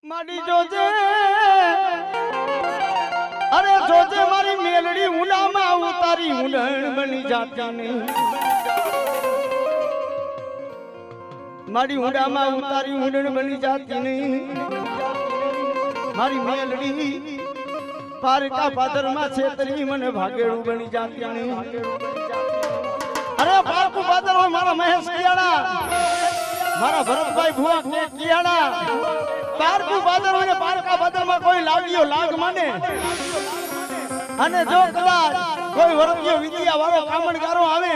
માડી જોજે અરે જોજે મારી મેલડી ઉલામાં ઉતારી ઉલણ બની જાતી નહીં મારી ઉડામાં ઉતારી ઉલણ બની જાતી નહીં મારી મેલડી પારકા પાદરમાં છેતરી મને ભાગેડું બની જાતી નહીં અરે પારકુ પાદર મારા મહેશ કિયાડા મારા ભરતભાઈ ભુવા કે કિયાડા પારકુ પાદર અને પારકા પાદરમાં કોઈ લાગ્યો લાગ માને અને જો કદાચ કોઈ વરગ્યો વિદ્યા વાળો કામણગારો આવે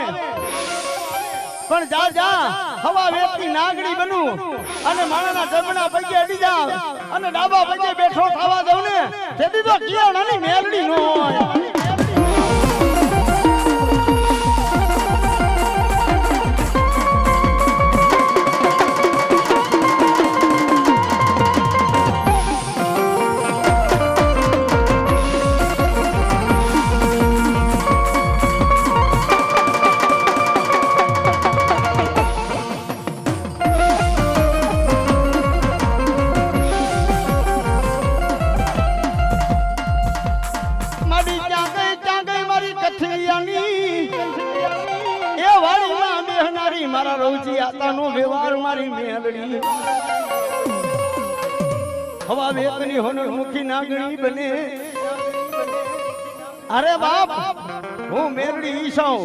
પણ જા જા હવા વેચતી નાગડી બનું અને માણાના જમણા પગે અડી જાવ અને ડાબા પગે બેઠો થવા દઉં ને તેથી તો કિયાડાની મેલડી નો હોય મારા રવજી આતાનો વ્યવહાર મારી મેલડી હવા વેતની હોનર મુખી નાગણી બને અરે બાપ હું મેલડી ઈસાઉ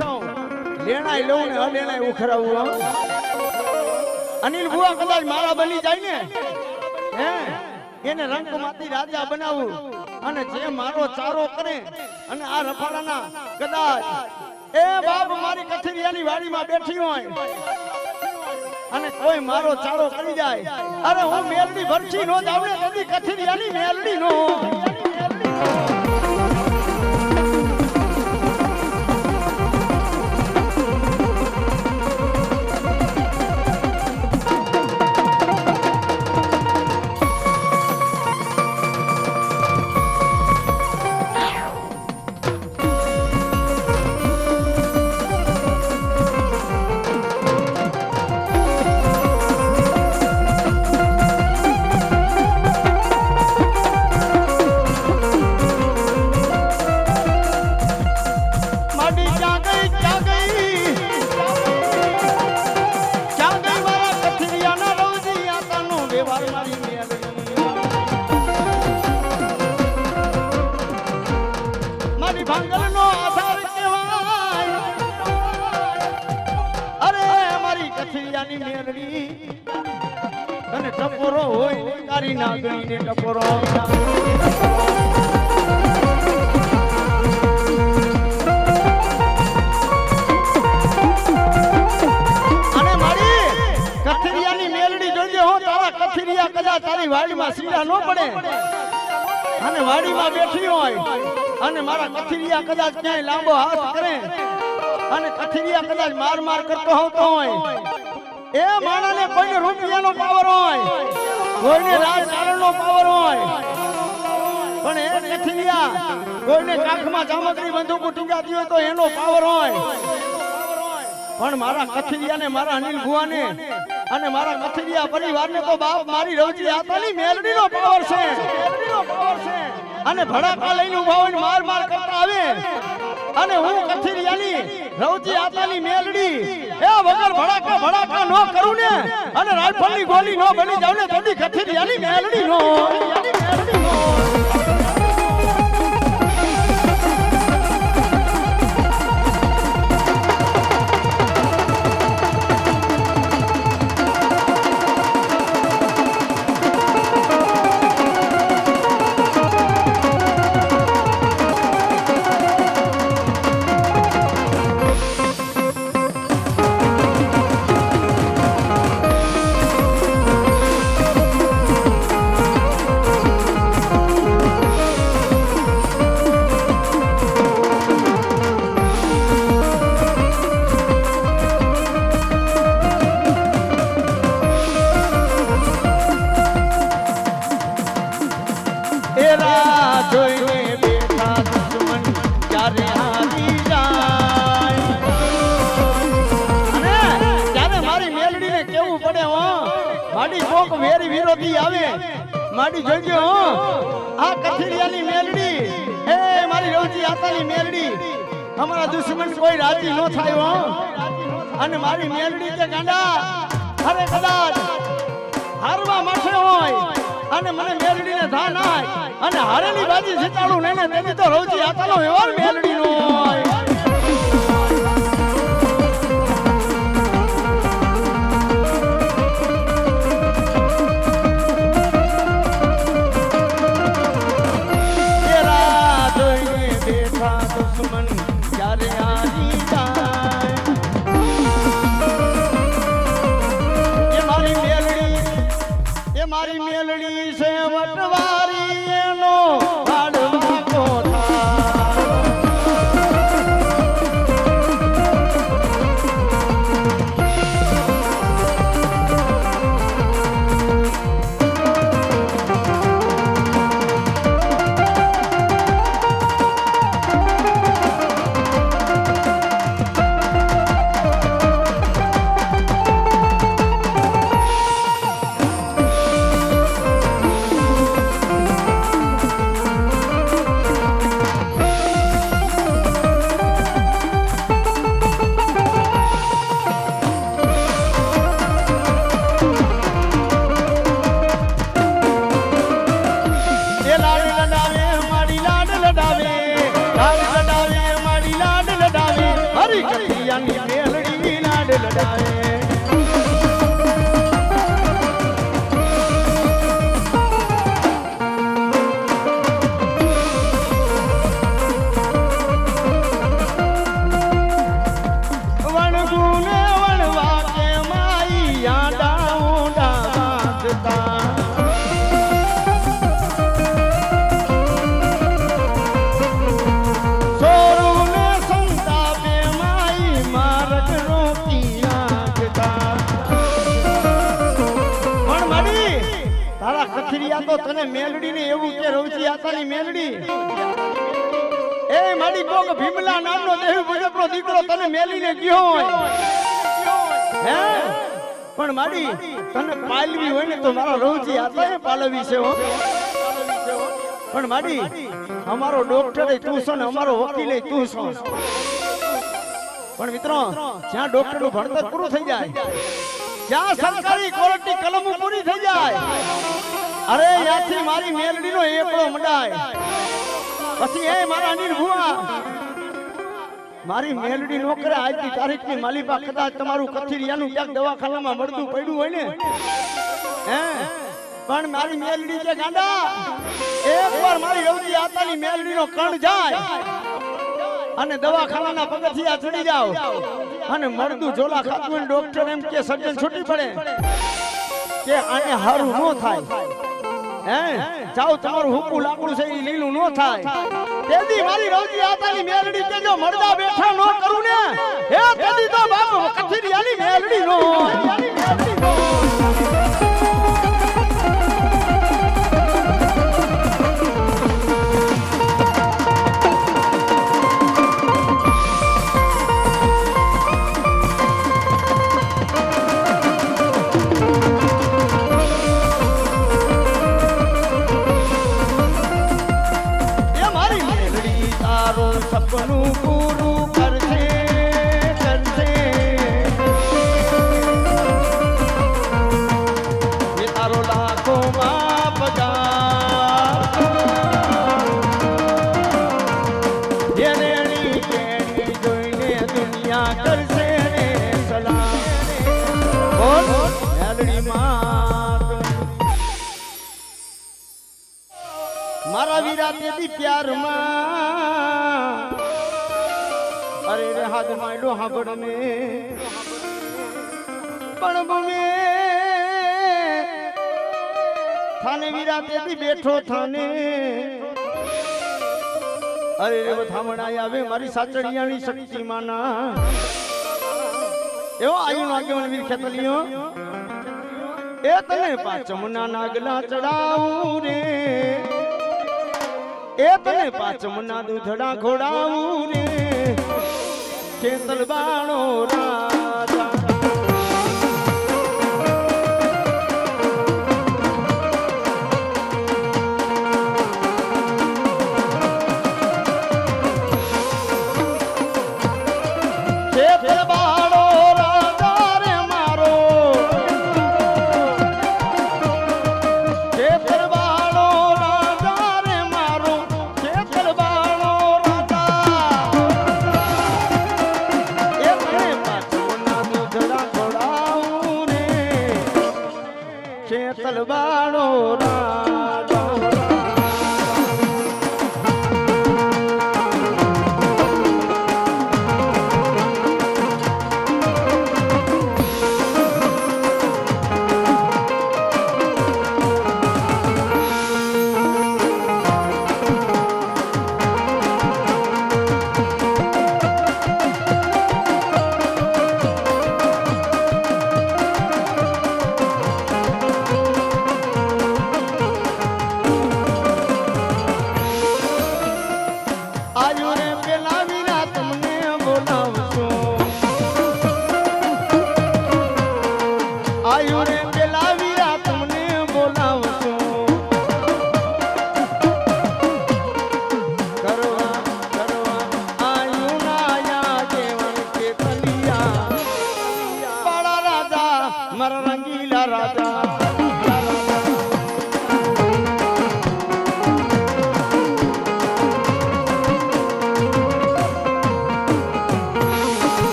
લેણાય લઉં ને અલેણાય ઉખરાવું અનિલ બુઆ કદાચ મારા બની જાય ને હે એને રંગમાંથી રાજા બનાવું અને જે મારો ચારો કરે અને આ રફાડાના કદાચ એ બાપ મારી કથિરિયાની વાડીમાં બેઠી હોય અને કોઈ મારો ચારો કરી જાય અરે હું મેલડી ભરછી નો જાવડે તેથી કથિરિયાની મેલડી નો અને ટપોરો હોય તારી નાગણી ને ટપોરો અને મારી કથિરિયાની મેલડી જોજે હો તારા કથિરિયા કદાચ તારી વાડીમાં સીડા ન પડે અને વાડીમાં બેઠી હોય અને મારા કથિરિયા કદાચ ક્યાંય લાંબો હાથ કરે અને કથિરિયા કદાચ માર માર કરતો હોતો હોય એ માણાને કોઈને રૂપિયાનો પાવર હોય કોઈને રાજકારણનો પાવર હોય પણ એ કથિરિયા કોઈને કાખમાં જામકડી બંદૂકો ટીંગાતી હોય તો એનો પાવર હોય પણ મારા કથિરિયાને મારા અનિલ ભુવાને અને મારા કથિરિયા પરિવારને તો બાપ મારી રવજી આતાની મેલડીનો પાવર છે અને ભડાકા લઈને ઉભા હોય માર માર કરતા આવે અને હું કથિરિયાની રવજી આતાની મેલડી એ વગર ભડાકા નો કરું ને અને રાઇફલની ગોલી નો બની જાવ ને તો કથિરિયાની મેલડી નો માડી કોક વેરી વિરોધી આવે માડી જોજો આ કથિરિયાની મેલડી એ મારી રોજી આતાની મેલડી અમારા દુશ્મન કોઈ રાજી ન થાય હો અને મારી મેલડી કે ગાંડા અરે કદાચ હારવા માટે હોય અને મને મેલડીને ધા નાય અને હારેલી બાજી જીતાડું ને તેની તો રોજી આતાનો વ્યવહાર મેલડીનો હોય મારી મેલડી છે વટવારી એનો હાડવા કોઠા તો તને મેલડી ને એવું કે રવજી આતાની મેલડી એ મારી કોક ભીમલા નામનો દેવી ભજપનો દીકરો તને મેલીને ગયો હોય હે પણ માડી તને પાલવી હોય ને તો મારો રવજી આતાએ પાલવી છે હો પણ માડી અમારો ડોક્ટર તું છો ને અમારો વકીલ તું છો પણ મિત્રો જ્યાં ડોક્ટર નું ભણતર પૂરું થઈ જાય જ્યાં સરકારી કોર્ટની કલમો પૂરી થઈ જાય અરે યાથી મારી મેલડીનો એકડો મંડાય પછી એ મારા અનિલ ભુવા મારી મેલડી નો કરે આજની તારીખની માલિપા કદાચ તમારું કથિરિયાનું ક્યાંક દવાખાનામાં મળતું પડ્યું હોય ને હે પણ મારી મેલડી છે ગાંડા એકવાર મારી રવજી આતાની મેલડીનો કણ જાય અને દવાખાનાના પગથિયા ચડી જાવ અને મળતું ઝોલા ખાતું ડોક્ટર એમ કે સર્જન છૂટી પડે કે આને હારું ન થાય હે જાવ તમારું હુકુ લાકડું છે ઈ લીલું ન થાય તેદી મારી રવજી આતાની મેલડી કે જો મળદા બેઠા ન કરું ને હે તેદી તો બાપ કથિરિયાની મેલડી નો સપનું પૂરું કરશે કરશે એ તારો લાખોમાં પગાર એને કેણી જોઈને દુનિયા કરશે રે સલામ બોલ મેલડી માત મારા વીરા તેદી પ્યારમાં અરે રે હાથ માંડો હાબડ મે પણ બમે થાને વીરા તેદી બેઠો થાને અરે રે થામણાય આવે મારી સાચડિયાની શક્તિ માના એવો આયુ નાગ્યો વીર ખેતલિયો એ તને પાંચમના નાગલા ચડાવું રે એ તને પાંચમના દૂધડા ઘોડાવું રે ખેતલ બાણો રાજા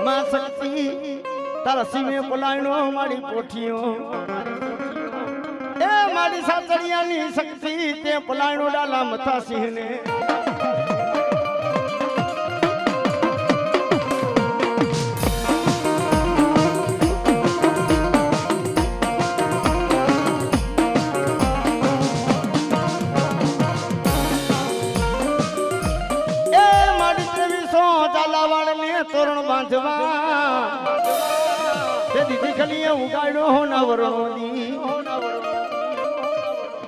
માં શક્તિ તારા સીમે પલાયણો મારી પોઠીઓ એ મારી સાતડિયાની શક્તિ તે પલાયણો ડાલા મથા સિંહને તોરણ બાંધવા તે દીદી ખલીએ ઉગાડ્યો હોનાવરોની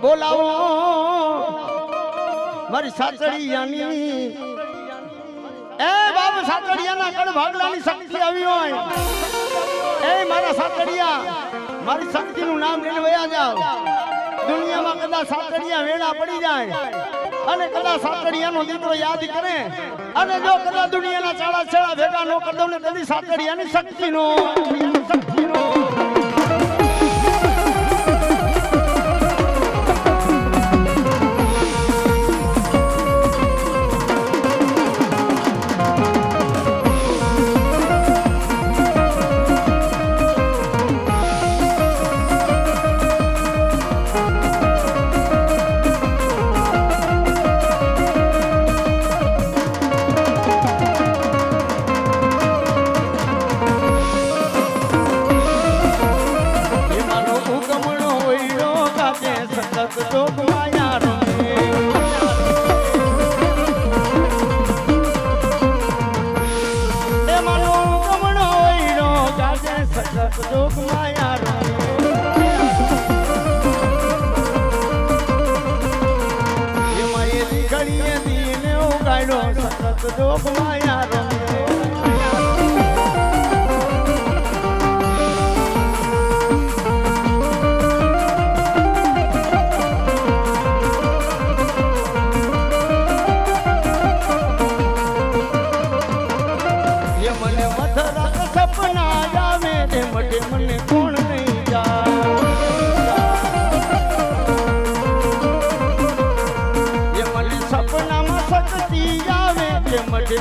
બોલાવો મારી સાતડિયાની એ બાબુ સાતડિયાના કડ ભાગલાની શક્તિ આવી હોય એ મારા સાતડિયા મારી શક્તિનું નામ લઈને વયા જાવ દુનિયામાં કદાચ સાતડિયા વેણા પડી જાય અને કદાચ સાતડિયાનો દીકરો યાદ કરે અને જો કદાચ દુનિયાના ચાળા છેડા ભેગા ન કરી દઉં ને કદી સાતડિયાની શક્તિનો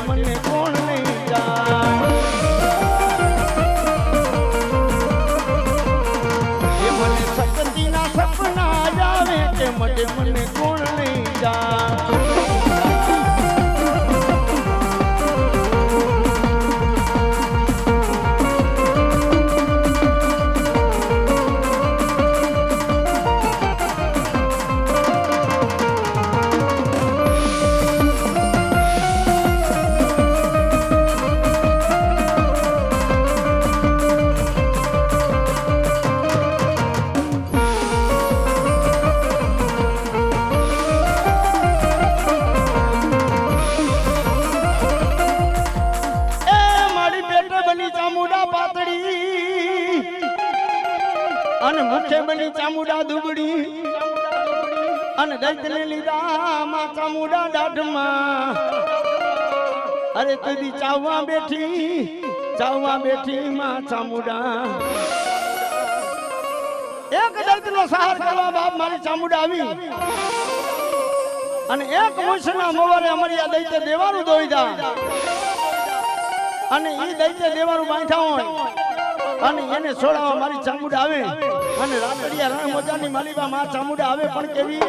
મને કોણ નહીં જાય એ મને શક્તિના સપના આવે તે મને કોણ નહીં જાય અને મુખે બની ચામુડા દુબડી અને દૈતને લીધા માં ચામુડા દાઢમાં અરે તુદી ચાવવા બેઠી માં ચામુડા એક દૈતનો સહાર કરવા બાપ મારી ચામુડા આવી અને એક મુસના મોવારે અમારી આ દૈત્ય દેવાનું દોઈદા અને ઈ દૈત્ય દેવાનું બાંધા હોય અને એને છોડાવવા મારી ચામુડા આવે અને રાતડિયા રણ મોજાની માલીબા માં ચામુડા આવે પણ કેવી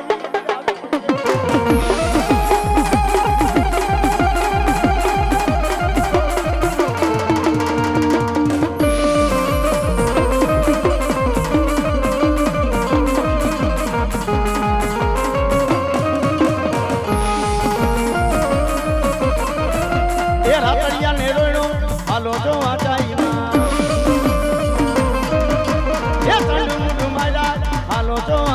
એ રાતડિયા ને રોયણો હાલો તો આચાઈ હાલો તો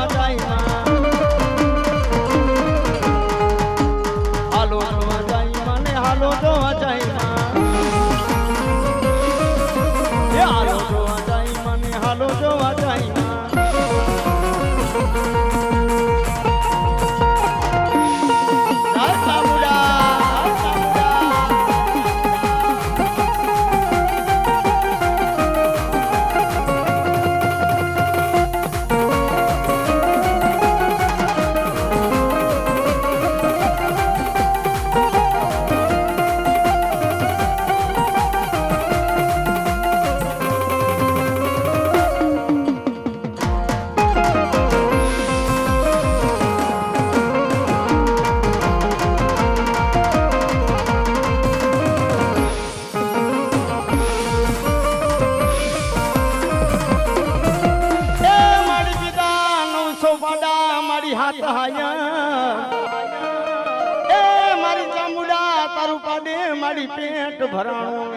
મારી પેટ ભરાણું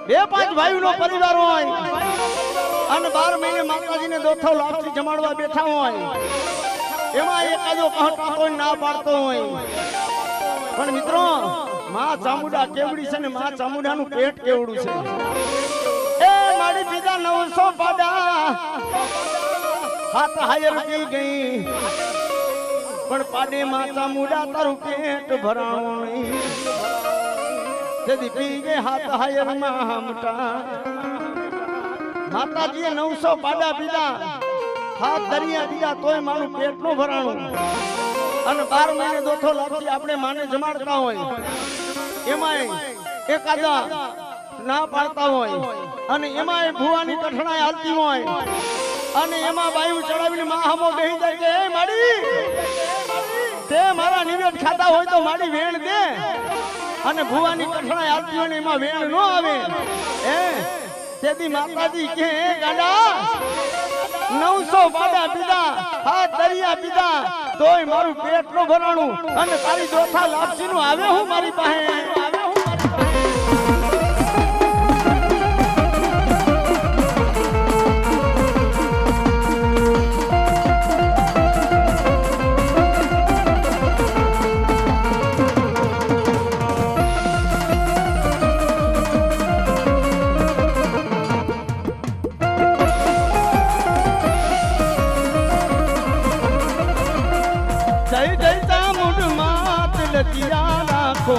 બે પાંચ ભાઈઓનો પરિવાર હોય અને 12 મહિને માતાજીને દોથો લાપસી જમાડવા બેઠા હોય એમાં એકાદો કહતો કોઈ ના પાડતો હોય પણ મિત્રો માં ચામુંડા કેવડી છે ને માં ચામુંડાનું પેટ કેવડું છે એ મારી બીજા 900 પાડા હાથ હાયર પી ગઈ પણ પાડે માં ચામુંડા તારું પેટ ભરાણું નહીં તેથી પી ગઈ હાથ હાયર માં હમટા માતાજીએ 900 પાડા પીધા હાથ દરિયા દીધા તોય મારું પેટ નું ભરાણું અને 12 મહિને દોથો લાપસી આપણે માને જમાડતા હોય એમાંય એકાદા ના પાડતા હોય અને એમાંય ભુવાની કઠણાઈ હાલતી હોય અને એમાં બાયુ ચડાવીને માહમો બેહી જાય કે એ માડી તે મારા નિવેદ ખાતા હોય તો માડી વેણ દે અને ભુવાની કઠણાઈ હાલતી હોય ને એમાં વેણ ન આવે એ તેથી માતાજી કે ગાડા 900 પાડા પીધા હાથ દરિયા પીધા તોય મારું પેટ નું ભરાણું અને તારી દોથા લાપસી નું આવે હું મારી પાસે લતિયા રાખો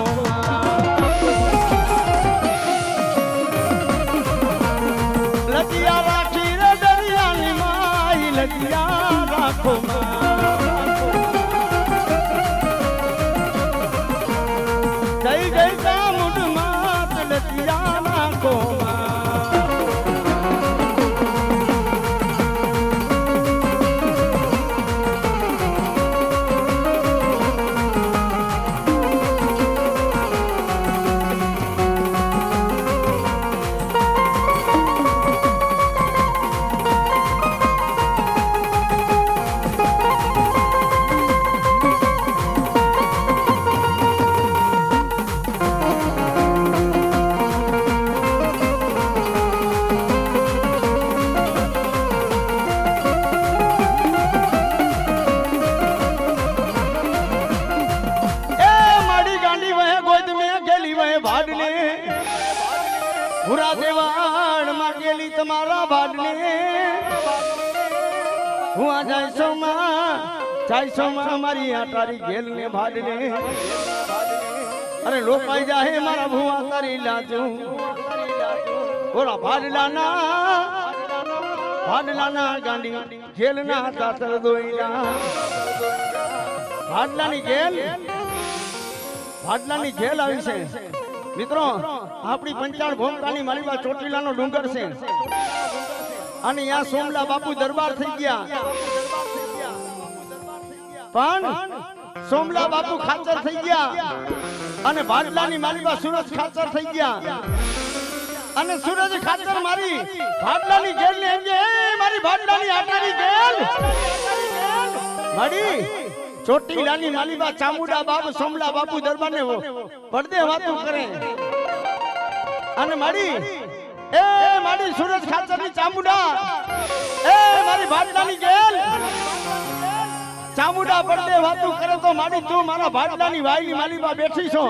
લતિયા રાખી રે દરિયાની માઈ લતિયા રાખો જય જય ચામુંડ માત લતિયા રાખો ભૂરા દેવાડ માં ગેલી તમારા ભાડને હું આ જાયસો માં મારી આ તારી ગેલ ને ભાડને અરે લોપાઈ જાહે મારા ભુવા તારી લાજુ બોલા ભાડલાના ગાંડી ગેલ ના તાતર દોઈલા ભાડલાની ગેલ આવી છે મિત્રો આપણી પંચાળ ભોમકાની માલીબા ચોટીલાનો ડુંગર છે અને અહીંયા સોમલા બાપુ દરબાર થઈ ગયા પણ સોમલા બાપુ ખાચર થઈ ગયા અને ભાડલાની માલીબા સુરજ ખાચર થઈ ગયા અને સુરજ ખાચર મારી ભાડલાની ગેલ ને એમ કે મારી ભાડલાની આટાની ગેલ માડી ચોટીલાની માલીબા ચામુંડા બાપુ સોમલા બાપુ દરબાર ને પડદે વાતું કરે અને માડી સુરજ ખાચર ની ચામુંડા મારી ભાડલાની ગેલ ચામુંડા પડદે વાતું કરે તો માડી તું મારા ભાડલાની વાઈની માલીબા બેઠી છો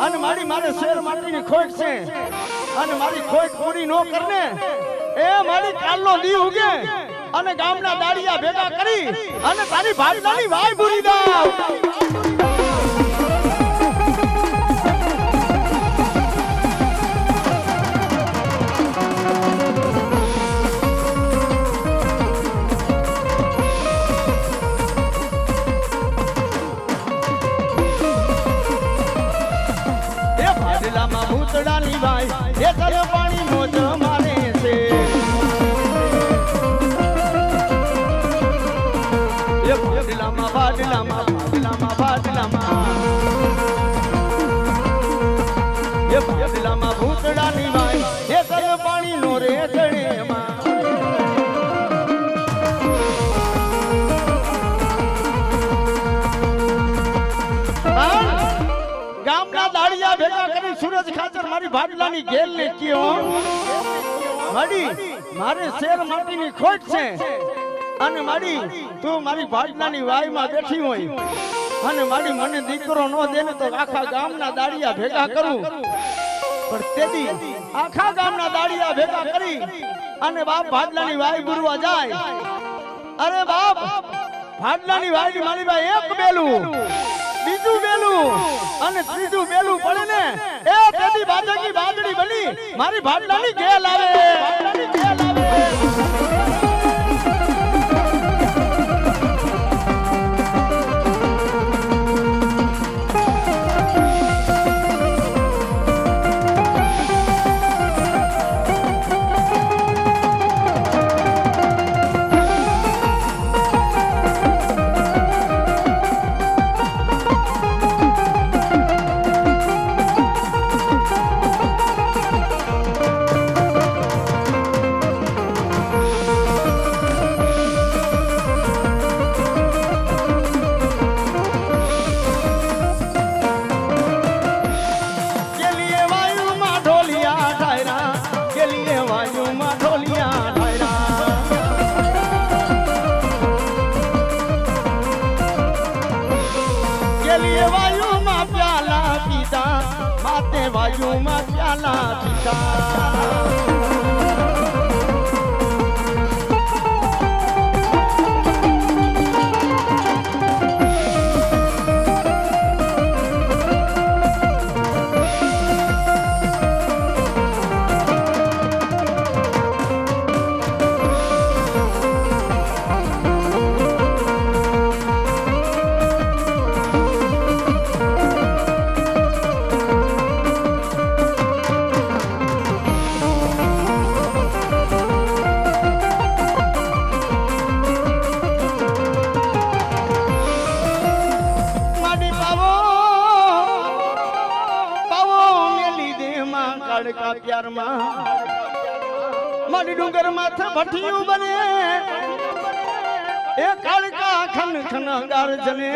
અને મારે શેર માટીની ખોટ છે અને મારી ખોટ પૂરી નો કરને એ મારી કાલનો દી ઉગે અને ગામના દાડિયા ભેગા કરી અને તારી ભાડલાની વાય ભૂરી દાવ એ ભાડલામાં ભૂતડાની વાય એ તર પાણી મોજ મારે છે ભાડલામાં ભૂતડાની વાય એ તર પાણી નો રે ચડે માં દાડિયા ભેગા કરી સૂરજ ખાચર મારી ભાડલાની ઘેર લે કયો માડી મારે શેર માટીની ખોટ છે અને માડી તું મારી ભાડલાની વાયમાં બેઠી હોય અને માડી મને દીકરો નો દે ને તો આખા ગામના દાડિયા ભેગા કરું પણ તેદી આખા ગામના દાડિયા ભેગા કરી અને બાપ ભાડલાની વાય ગુરવા જાય અરે બાપ ભાડલાની વાયની મારી ભાઈ એક બેલું બીજું બેલું અને ત્રીજું બેલું પડે ને એ તેદી બાજકી બાજડી બની મારી ભાડલાની ઘેલ આવે ભાડલાની ઘેલ આવે વાયુમાં પ્યાલા પીતા મારી ડુંગર માથે ભઠિયું બને એ કાળકા ખન ખનગાર જને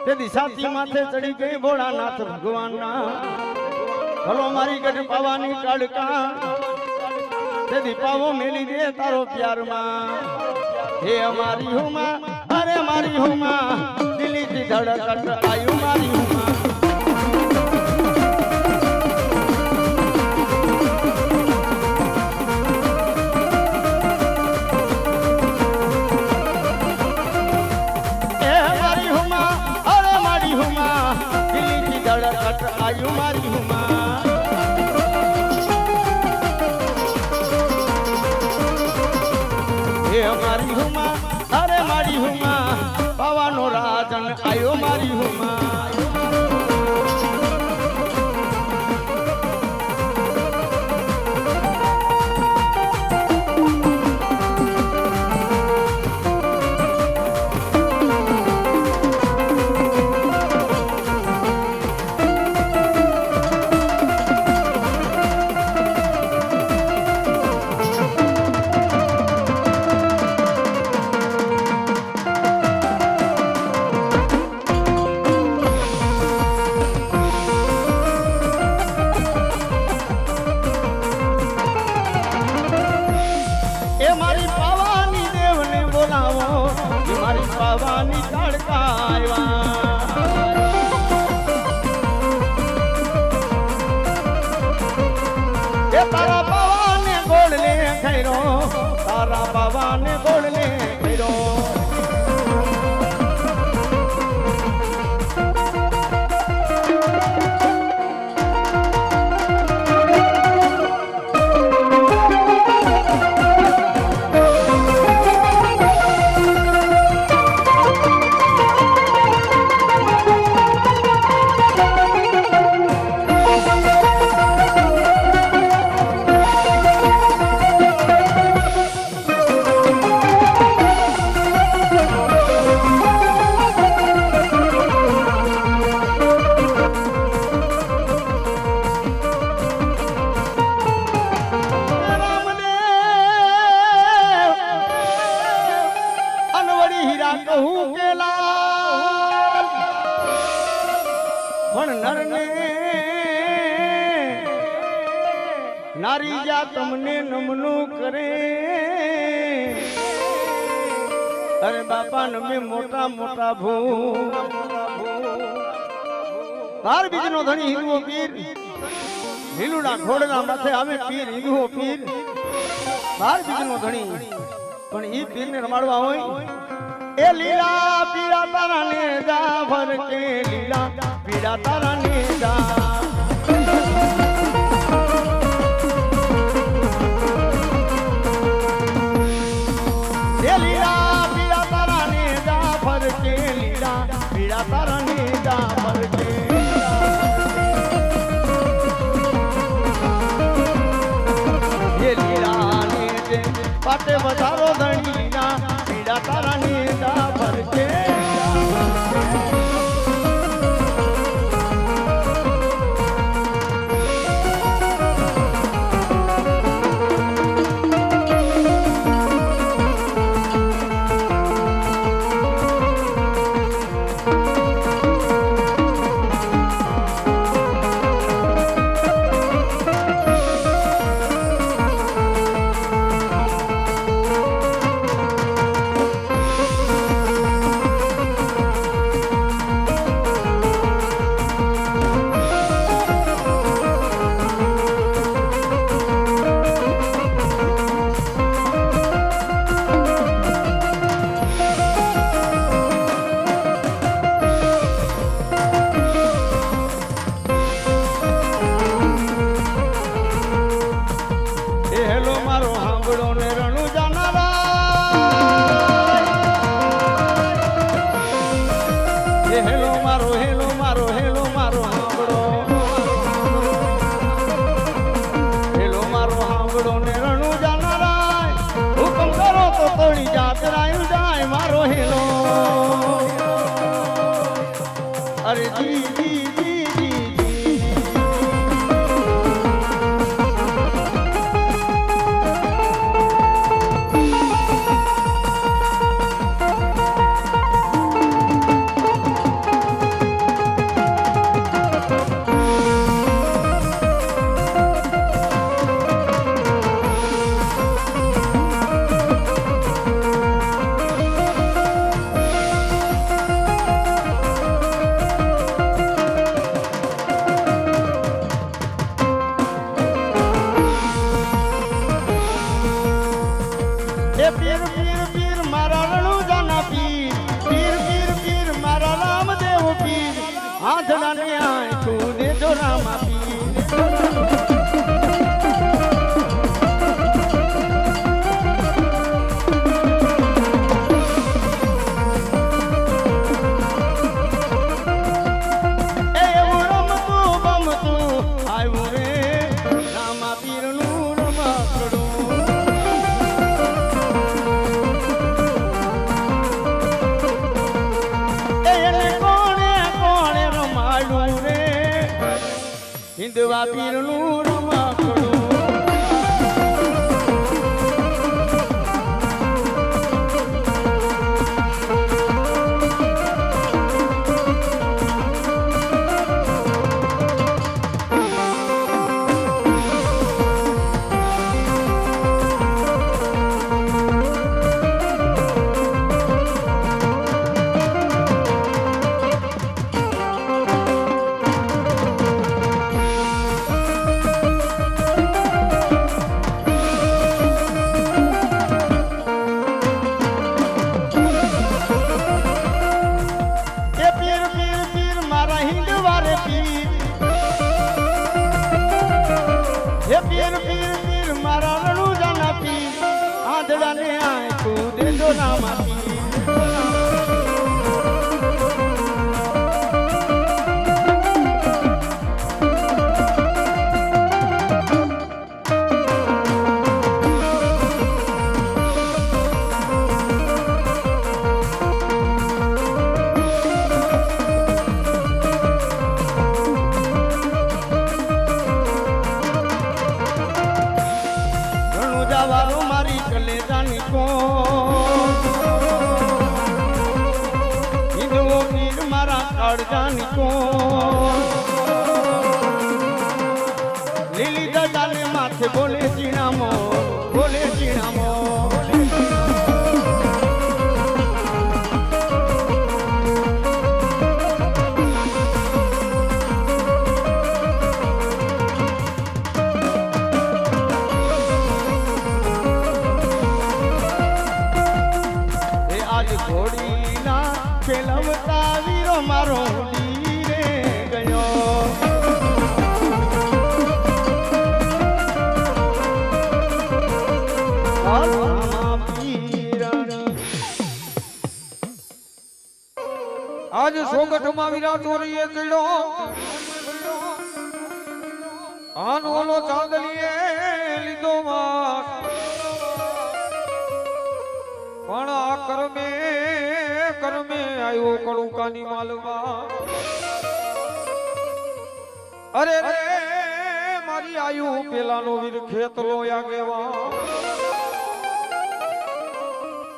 તેદી સાથી માથે ચડી ગઈ ભોળાનાથ ભગવાનના ભલો મારી ગઢ પાવાની કાળકા તેદી પાવો મેલી દે તારો પ્યારમાં હે અમારી હુમા અરે મારી હુમા દિલીથી ધડકટ આયુ મારી હુમા आयु मारी हुमा हे मारी हुमा अरे मारी हुमा पवानो राजन आयो मारी हुमा पावानी काड़कायवा ए तारा पावाने गोड़ले खैरो तारा पावाने गोड़ले खैरो ધરને નારી જા તમને નમનું કરે અરે બાપા નમે મોટા મોટા ભૂ બાર બીજનો ધણી હિંદુઓ પીર લીલુડા ઘોડના માથે આવે પીર હિંદુઓ પીર બાર બીજનો ધણી પણ ઈ પીરને રમાડવા હોય એ લીલા પીડા તારા ને જા ભર કે લીલા પીડા તારા ને જા એ લીલા પીડા તારા ને જા ભર કે લીલા પીડા તારા ને જા ભર કે એ લીલા ને પાટે વધારો ધણીના પીડા તારા ને જા ભર કે અરે જી જી જી જી પીર પીર પીર મારા રણુજાના પીર પીર પીર પીર મારા રામદેવ પીર આંધળા ને આંખું દેજો રામા પીર એવું રમતું બમતું આવ્યું રે રામા પીરનું રમકડું હિંદવા પીરનું રમકડું પીર પીર પીર મારા રણુજાના પીર આંધળા ને આંખું દેજો રામા પીર મારી કલેજાની કોણ હિંદુઓ પીર મારા કાળજાની કોણ માથે બોલે ચીણામો બોલે ચીણામો ઘોડીના ખેલવતા વીરો મારો ડીરે ગયો આજ સોગઠમાં વીરા ચોરીએ ચડ્યો આનો ઓલો ચાંદલીએ લીધો માસ પણ આ કર્મે કર્મે આવ્યો કડુકાની માલવા અરે રે મારી આયુ પેલાનો વીર ખેતલો આગેવા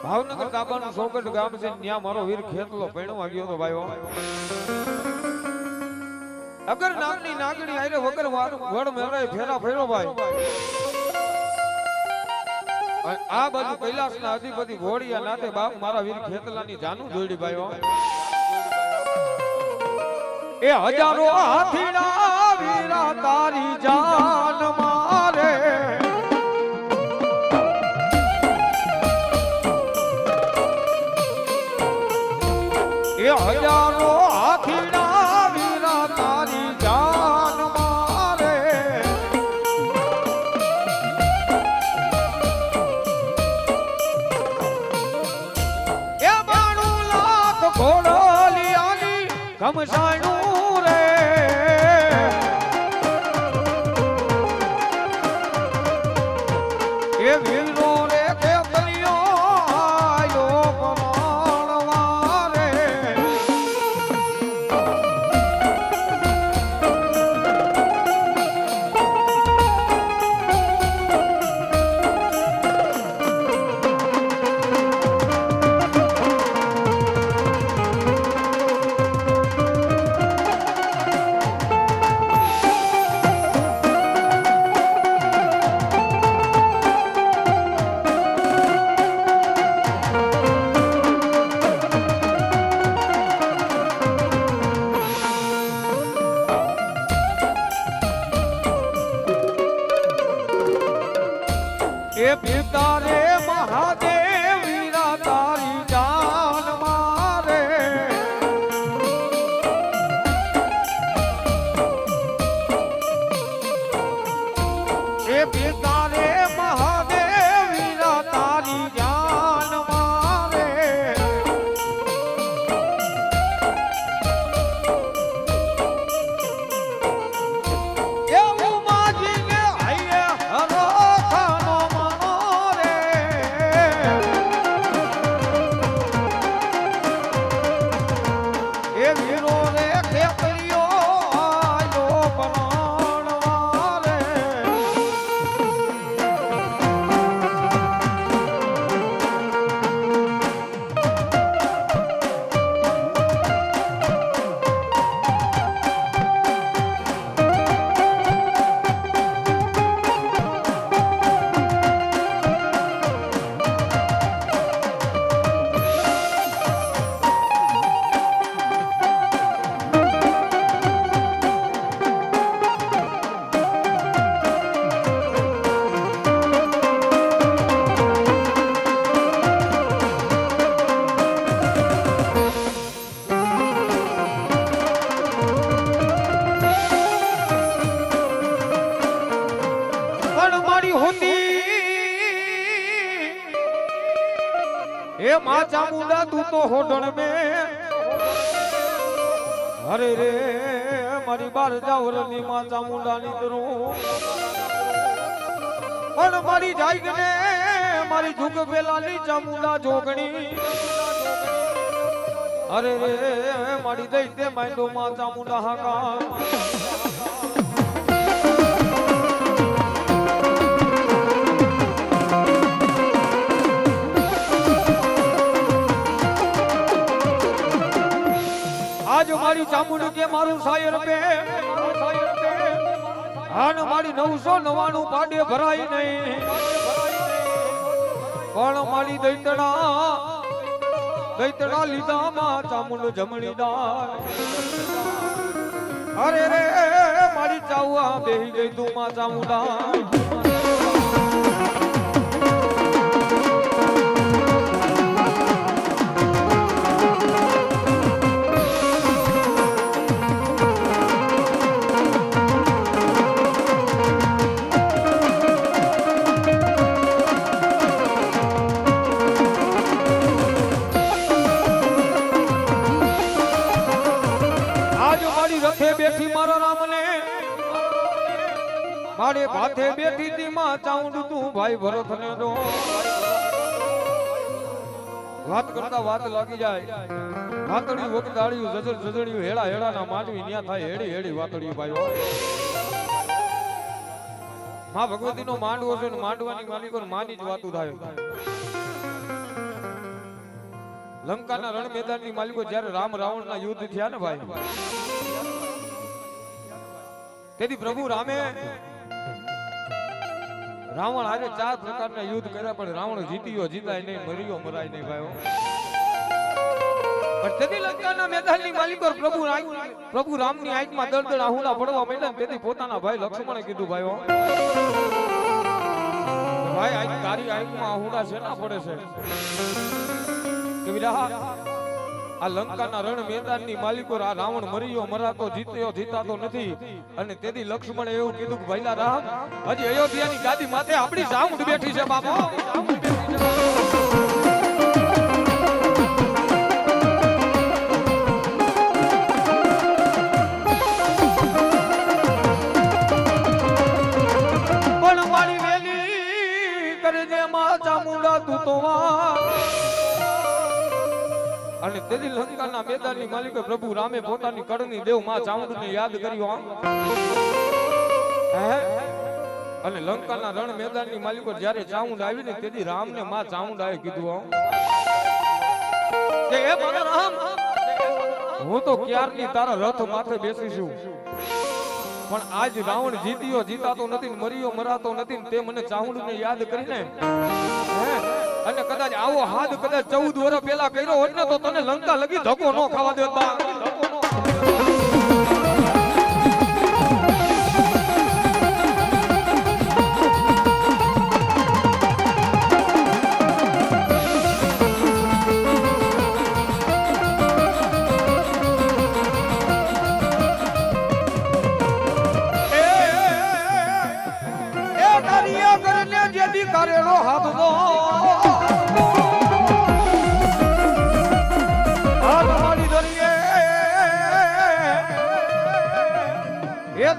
ભાવનગર દાબાનું સોગઠ ગામ છે ત્યાં મારો વીર ખેતલો પૈણવા ગયો તો ભાઈઓ અગર નામની નાગણી આરે વગર વડ મેળાય ફેરા ફેરો ભાઈ આ બાજુ કૈલાસના અધિપતિ ઘોડિયા નાથે બાપ મારા વીર ખેતલાની જાનું જોડી ભાઈઓ એ હજારો હાથીના વીરા તારી જાન મારે એ હજારો હાથીના વીરા તારી જાન મારે એ 92 લાખ ઘોડલિયાની ઘમસાણું રે એ વીરો રે ખેતલિયો આયો પમાણવા રે એ પિતા રે મહાદેવ વીરા તારી જાન મારે એ પિતા રે મહાદેવ વીરા તારી જાન મારે એ ઉમાજીને હૈયે હરો એ વીરો રે ખેતલિયો આયો પરાણવા રે हे मां चामुंडा तू तो होडण में अरे रे मारी बार जावरनी मां चामुंडा नी तरू पण मारी जागने मारी झुक पेलानी चामुंडा जोगणी अरे रे मारी दैते मांडो मां चामुंडा हाका आज मारी चामुंड के मारू सायर पे આન મારી 999 પાડે ભરાય નહીં પણ મારી દૈતડા લીધામાં ચામુંડ જમણીદાર અરે રે મારી ચાવા બેહી ગઈ તું માં ચામુંડા બેઠી મારા રામને મારે ભાથે બેઠી તી માં ચાઉંડ તું ભાઈ ભરત ને દો વાત કરતા વાત લાગી જાય વાતડી વગદાળ્યું જજર જજડ્યું હેડા હેડા ના માંડવી ન્યા થાય હેડી હેડી વાતડી ભાઈઓ માં ભગવતી નો માંડવો છે ને માંડવાની માલિકો માની જ વાતું થાય લંકાના રણ મેદાનની માલિકો જ્યારે રામ રાવણ ના યુદ્ધ થયા ને ભાઈ તેથી પ્રભુ રામે રાવણ હારે 4 પ્રકારના યુદ્ધ કર્યા પણ રાવણ જીત્યો જીતાય નહીં મર્યો મરાય નહીં ભાઈઓ પણ તેથી લંકાના મેદાનની માલિકો પ્રભુ રામની આંખમાં દળદળ આહુડા પડવા માંડ્યા તેથી પોતાના ભાઈ લક્ષ્મણે કીધું ભાઈઓ ભાઈ આ તારી આંખમાં આહુડા છે ના પડે છે કે વિરાહ આ લંકાના રણ મેદાનની માલિકો આ રાવણ મર્યો મરાતો જીત્યો જીતાતો નથી અને તેથી લક્ષ્મણે એવું કીધું કે ભાઈલા રામ હજી અયોધ્યાની ગાદી માથે આપણી ચામુંડ બેઠી છે બાપા પણ મારી વેલી કરજે માં ચામુંડા તું તો અને તેથી લંકાના મેદાનની માલિકે પ્રભુ રામે પોતાની કળની દેવ માં ચામુંડને યાદ કર્યો અને લંકાના રણ મેદાનની માલિકો જ્યારે ચામુંડ આવી ને તેથી રામને માં ચામુંડાએ કીધું કે એ મારા રામ હું તો ક્યારની તારા રથ માથે બેસી છું પણ આજ રાવણ જીત્યો જીતાતો નથી મર્યો મરાતો નથી તે મને ચામુંડને યાદ કરીને અને કદાચ આવો હાથ કદાચ 14 વર્ષ પહેલા કર્યો હોત ને તો તને લંકા લગી ધક્કો ન ખાવા દેત બા એ તારીયા કરને જેદી કરેલો હાથ દો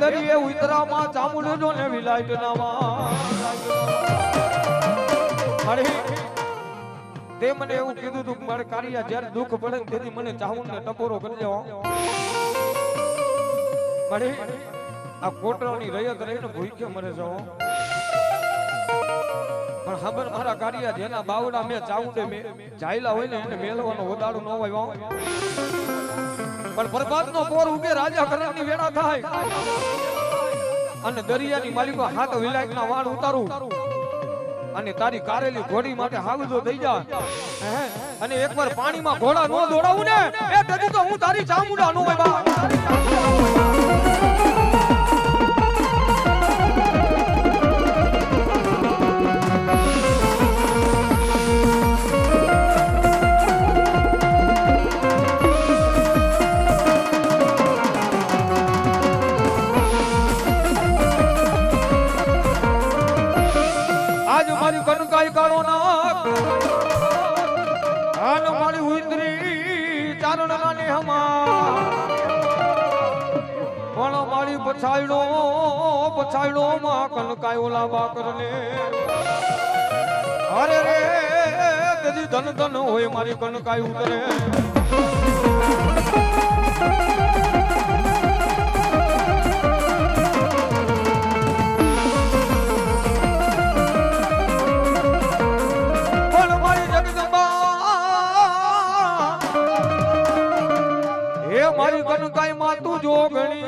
દરિયે ઉતરામાં ચામુંડનો ને વિલાયટ નાવા અરે તે મને એવું કીધું તું મારે કારિયા જ્યારે દુઃખ પડે તેથી મને ચામુંડને ટપોરો કરી દેવો અરે આ કોટરાની રયત રહીને ભૂખ્યો મરે જાઓ પણ ખબર મારા કારિયા જેના બાવડા મેં ચામુંડે મે જાયલા હોય ને એને મેલવાનો વદાડું ન હોય પણ બરબાદનો પોર ઉગે રાજા કરણની વેળા થાય અને દરિયાની માલિકો હાથ વિલાયકના વાણ ઉતારું અને તારી કારેલી ઘોડી માટે હાવજો થઈ જા અને એકવાર પાણીમાં ઘોડા નો દોડાવું ને એ તેથી તો હું તારી ચામુંડા નો હોય બા કનકાઈ કાળો નાક આન મારી ઉતરી ચારણ નાને હમા પણ મારી પછાયડો માં કનકાઈ ઓલા બાકરને અરે રે કદી ધન ધન હોય મારી કનકાઈ ઉતરે મારી કનકાઈ માં તું જોગણી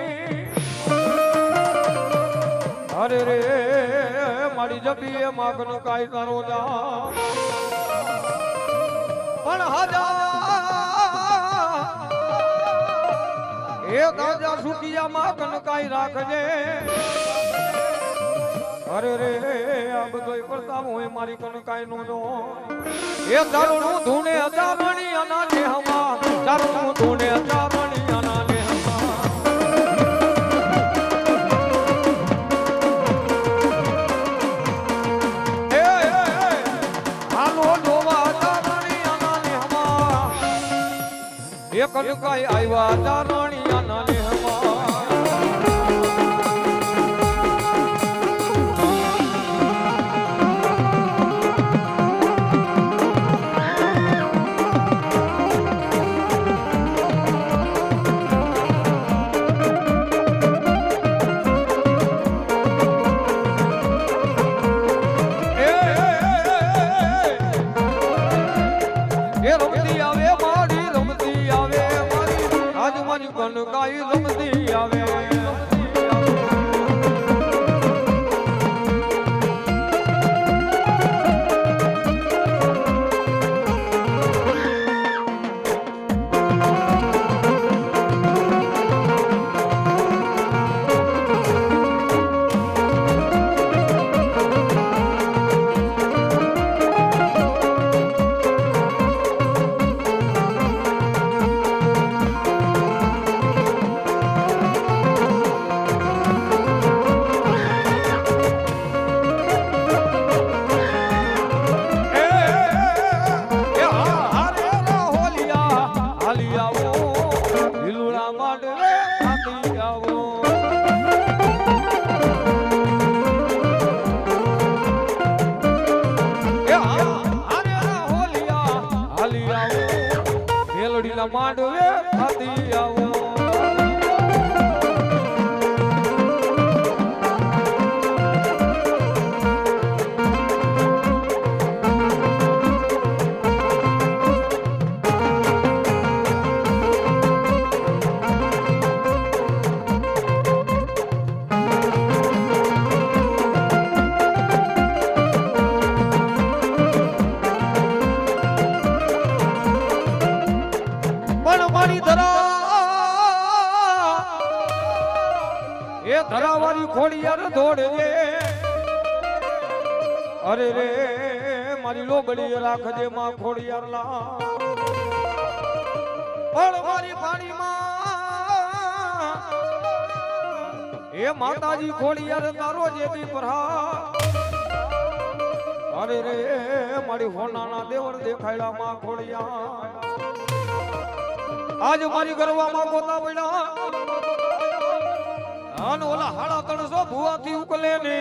અરે રે મારી જપી એ માગન કાઈ તારો જા પણ હજા એ તાજા સુકિયા માગન કાઈ રાખજે અરે રે આ બધોય પ્રતાપ હોય મારી કન કાઈ નો દો એ તારું ધૂણે અજારણી અનાલે હમા તારું ધૂણે અજારણી અનાલે એક કનકાઈ આવ્યા જારણિયા ના લેહમાં કનકાઈ રમતી આવે માંડવે ખાતી આવો ધરાવાળી ખોડિયાર દોડજે અરે રે મારી લોબડી રાખજે માં ખોડિયાર લા પણ મારી પાણીમાં એ માતાજી ખોડિયાર તારો જેથી પ્રહા અરે રે મારી હોનાના દેવળ દેખાયલા માં ખોડિયાર આજ મારી ગરવામાં ગોતા પડ્યા આન ઓલા હાડા 300 ભુવાથી ઉકલે ને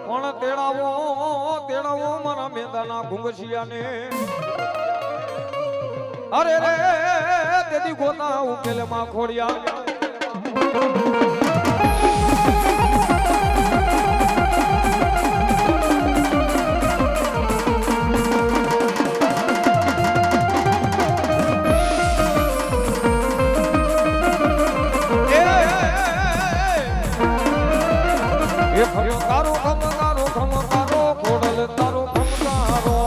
પણ તેડાવો મારા મેંદાના ઘુંગસિયાને અરે રે તેદી ગોતા ઉકેલે માં ખોડિયા તારો ખમકારો ખોડલ તારો ખમકારો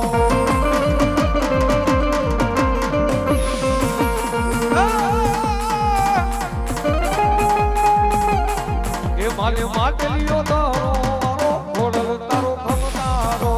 એ માલે માટલીઓ તારો ખોડલ તારો ખમકારો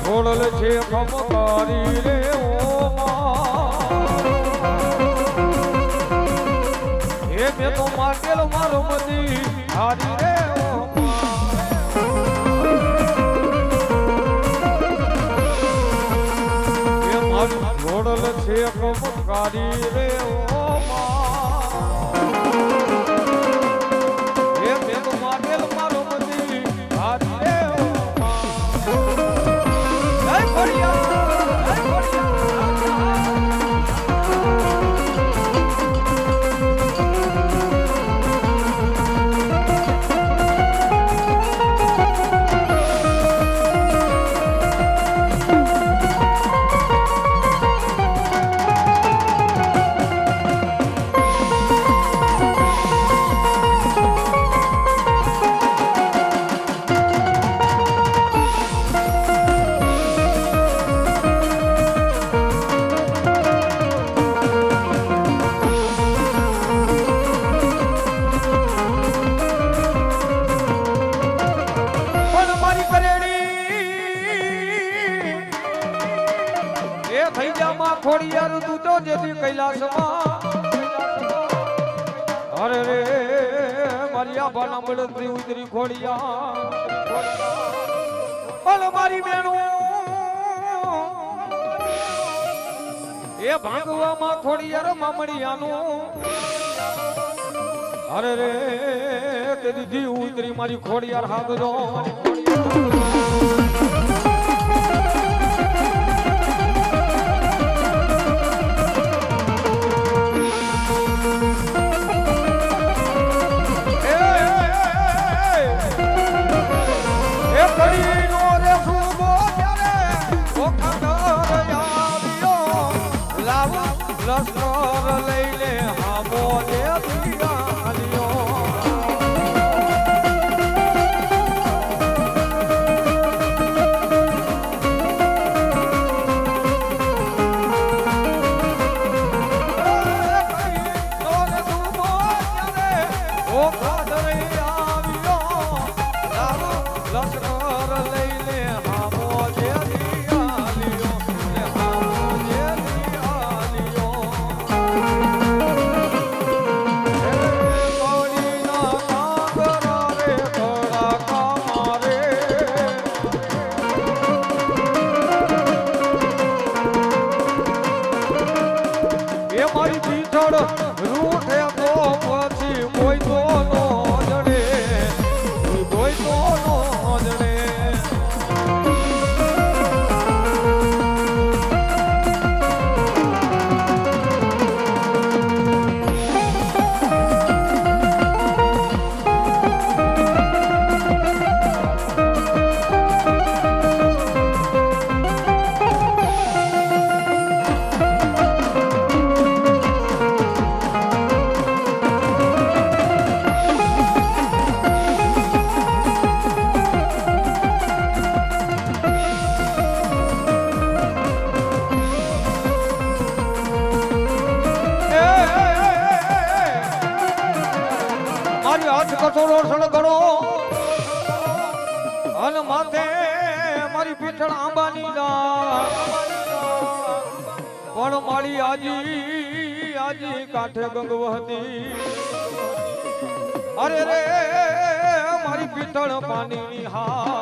ખોડલ છે ખમકારી રે ઓ એ મેં તો માટેલ મારો મદી હારી રે ઓ એ મારું ખોડલ છે ખમકારી રે ઓ જેથી કૈલાસમાં અરે રે મારી આભાના મળતી ઉતરી ખોડિયા પણ મારી બેનો એ ભાગવામાં ખોડિયાર મામડિયાનું અરે રે તે દીધી ઉતરી મારી ખોડિયાર હાગરો લશ્કર લઈને હામો દે દિયાલિયો લશ્કર લઈને હામો દે મારી પીછળ રૂઠે તો પછી કોઈ તો નો જડે કોઈ તો નો જડે કસોરો સળગણો અને માથે મારી પીઠળ આંબાની પણ મારી આજી કાંઠે ગંગવહતી અરે રે મારી પીઠળ પાણીની હા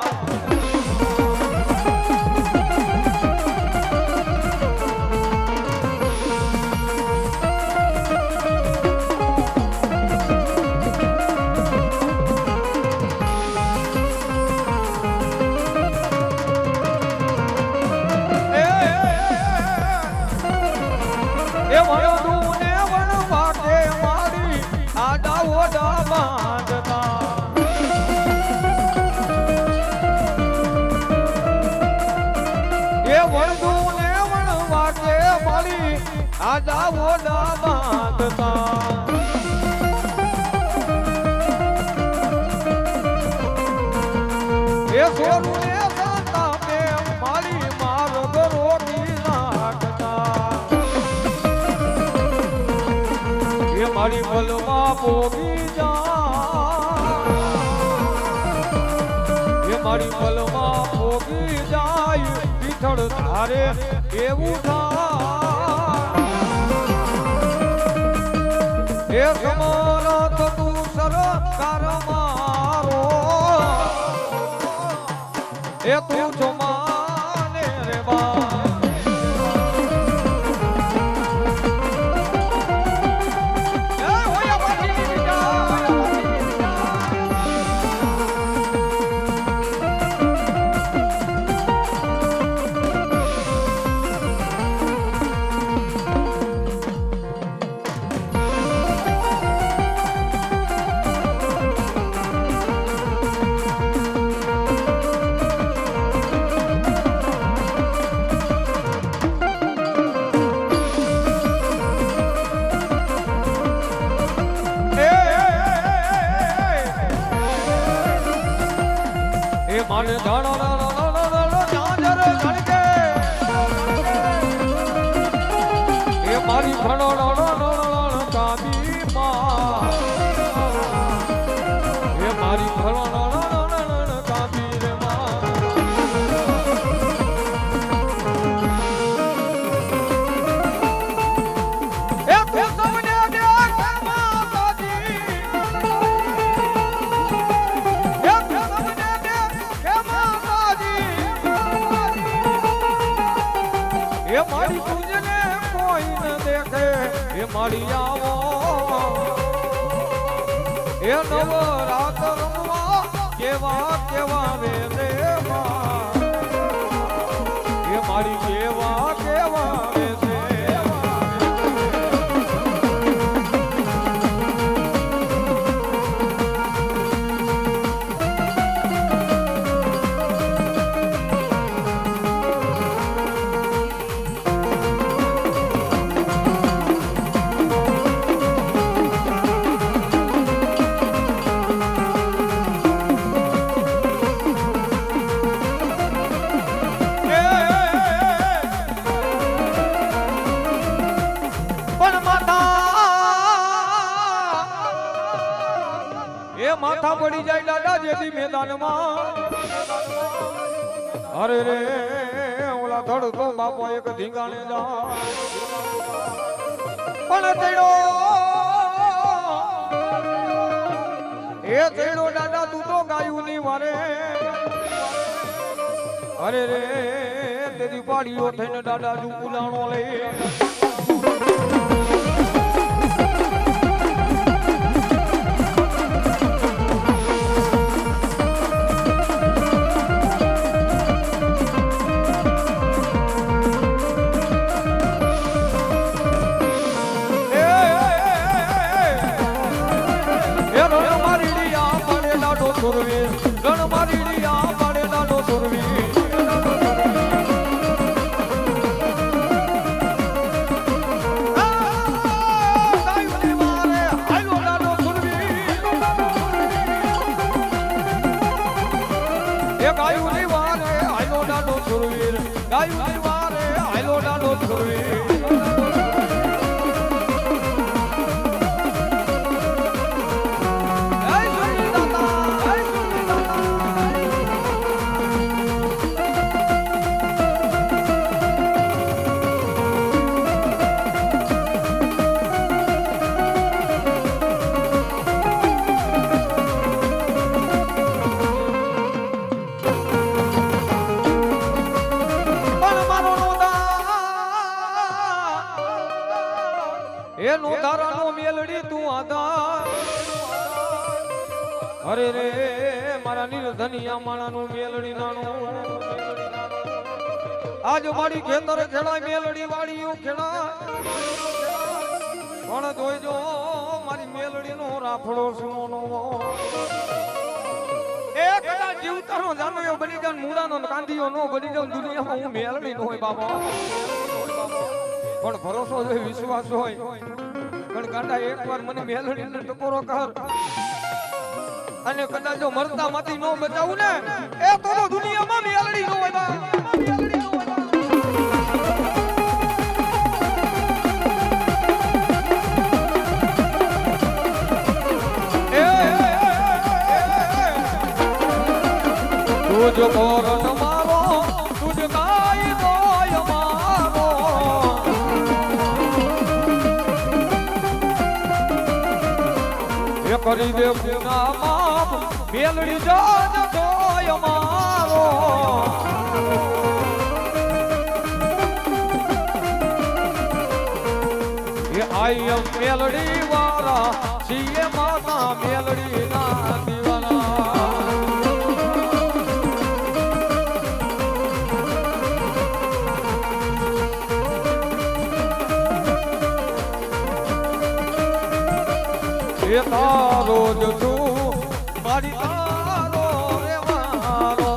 આજા ઓડા બાંધતા એ સોનું ને સાતા બે મારી માર્ગ રોટી નાખતા એ મારી બલમાં પોગી જાય એ મારી બલમાં પોગી જાય પીઠળ ધારે એવું થાય એ સમરથ તું સરકાર મારો એ તું જો માને રે બા માને ધાણો ઝાંઝર ધણકે એ મારી ભણો કાબી માં એ મારી ભણો કાબી રે માં મારી આવો એ નવ રાત રમવા કેવા કેવા વેરે એ મારી કેવા કેવા વેરે માથા પડી જાય દાદા જેથી મેદાનમાં અરે રે ઓલા ધડતો બાપો એક ધીંગાણે જા પણ તેડો એ તેડો દાદા તું તો ગાયું ની વારે અરે રે તેરી પાડીઓ થઈને દાદા જુ પુલાણો લે એનો ધારાનો મેલડી તું આધાર અરે રે મારા નિર્ધનિયા માણાનું મેલડી નાનું આજ મારી ખેતર ખેડાય મેલડી વાડીઓ ખેડાય પણ જોઈજો મારી મેલડીનો રાફડો સુનો એ કદાચ જીવતાનો જાનયો બની જાય મૂડાનો કાંધીઓ નો બની જાય દુનિયામાં હું મેલડી નો હોય બાબા પણ ભરોસો હોય વિશ્વાસ હોય પણ ગાંડા એકવાર મને મેલડી ને ટકોરો કર અને કદાચ જો મરતા માંથી નો બચાવું ને એ તો દુનિયામાં મેલડી નો હોય મેલડી નો હોય તુજ કોરણ મારો તુજ કાઈ દોય મારો એ કરી દે ગુના માપ મેલડી જાન દોય મારો એ આઈ એમ મેલડી વાળા સીએ માતા મેલડી ના દીવાના એ તારો જ તું મારી તારો રે મારો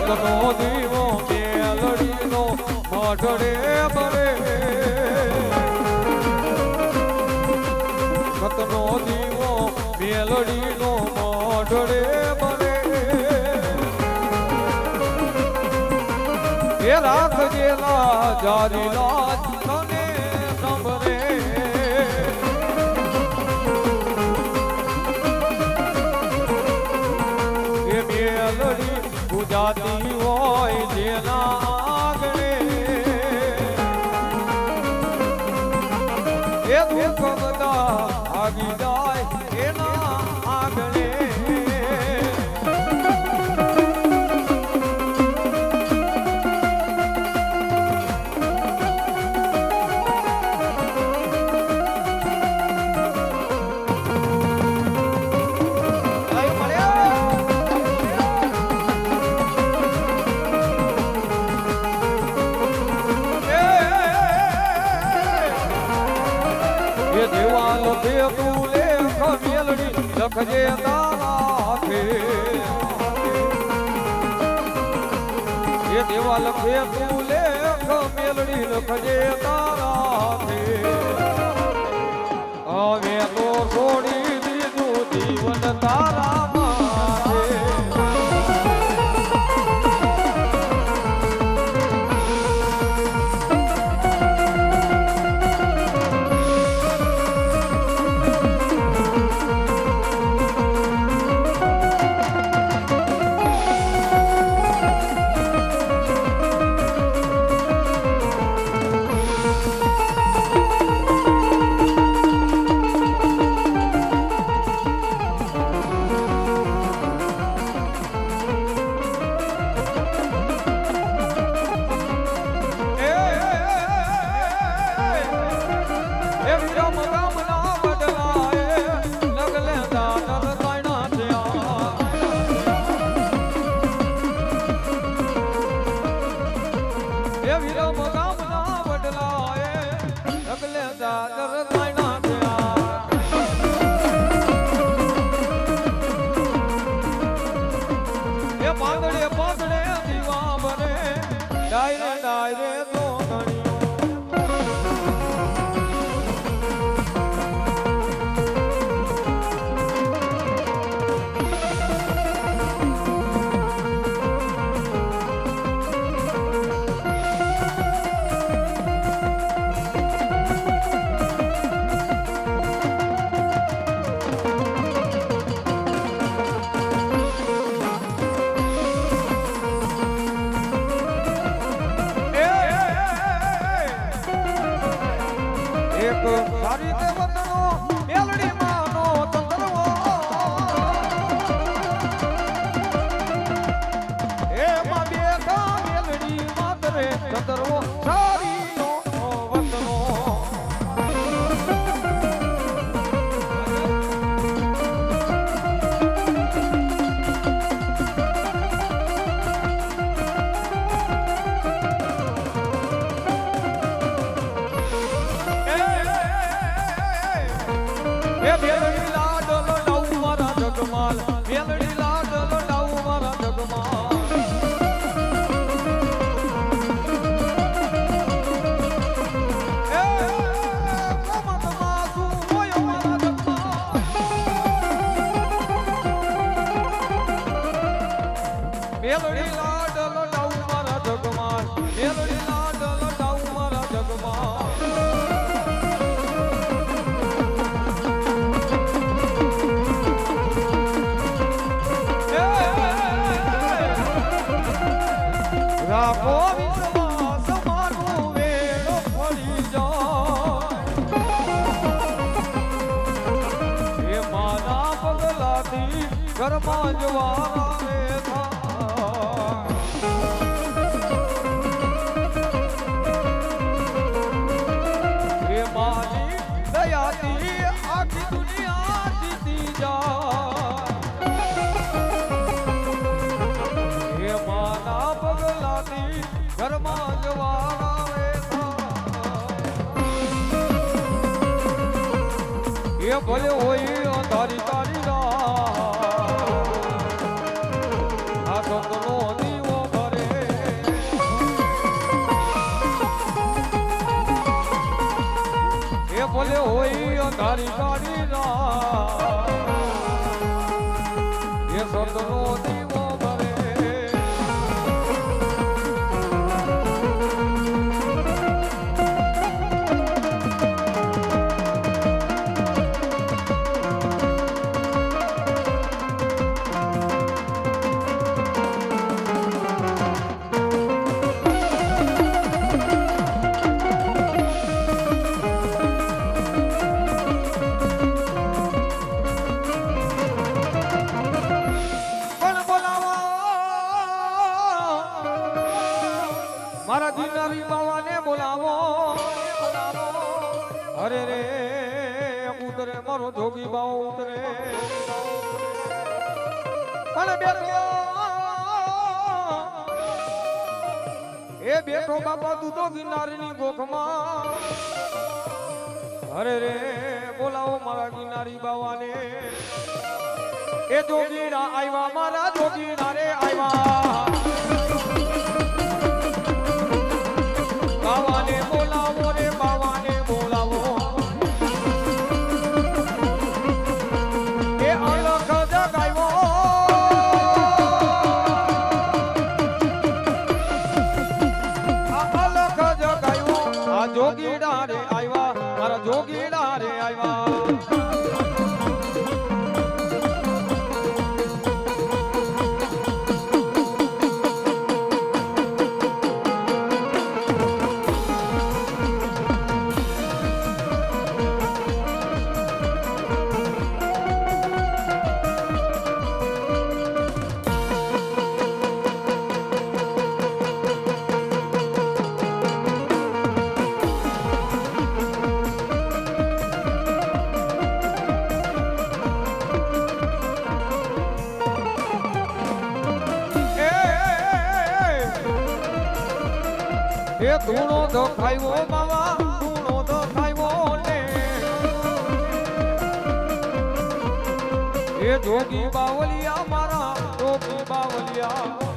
સતનો દીવો મેલડીનો મઢડે બરે સતનો દીવો મેલડીનો મઢડે બરે એ રાખજેલા જારી લાજ તને સંભરે મેલડી પૂજાતી હોય જેના આગળ એ દુઃખ બધા ભાગી જાય એના આગળ લખજે તારા હાથે એ દેવા લખે તું લેખ મેલડી લખજે તારા હાથે હવે તો છોડી દીધું જીવન તારા માથે સારી તે વતનો મેલડી માનો ચંદ્રવો એમાં બેઠા મેલડી માતરે ચંદ્રવો સારી નો વતનો મેલડી લાડલો લાવ મારા જગમાલ મેલડી લાડલો લાવ મારા જગમાલ એ કોમત માસુ હોય મારા જગમાલ મેલડી લાડલો લાવ મારા જગમાલ મેલડી લાડલો લાવ મારા જગમાલ રાખો વિશ્વાસ મારું વેલો ફરી જાય એ મારા પગલાથી ઘરમાં જવાના રે એ મારી દયાથી આખી દુનિયા જીતી જાય માના પગલાથી ઘરમાં જવાના રે એ ભલે હોય અંધારી તારી આ સંતનો દીવો ભરે એ ભલે હોય અંધારી તારી એ સંતનો દીવો અરે રે ઉતરે મારો જોગી બાવ ઉતરે પણ બેઠો એ બેઠો બાપા તું તો ગિરનારની ગોખમાં અરે રે બોલાવો મારા ગિરનારી બાવાને એ જોગીરા આવ્યા મારા જોગીરા રે આવ્યા બાવાને બોલાવો રે બાવાને બોલાવો એ અલખ જગાવ્યો આ અલખ જગાવ્યો આ જોગીરા રે આવ્યા મારા જોગીરા રે આવ્યા એ ધૂણો ધખાયો બાવા ધૂણો ધખાયો ને એ જોગી બાવલિયા મારા જોગી બાવલિયા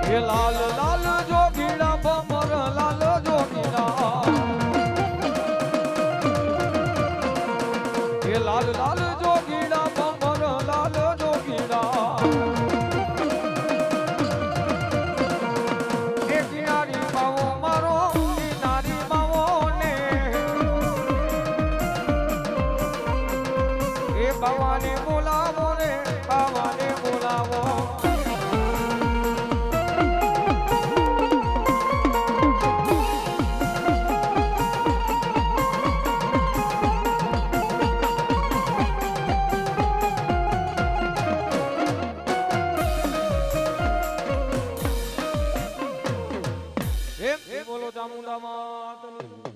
એ લાલ લાલ જોગીડા ભમર લાલ જોગીડા એ લાલ લાલ જોગીડા ભમર લાલ જોગીડા એ કિનારી બાવો મારો કિનારી બાવો ને એ બાવાને બોલાવો રે બાવાને બોલાવો બોલો ચામુંડા માતની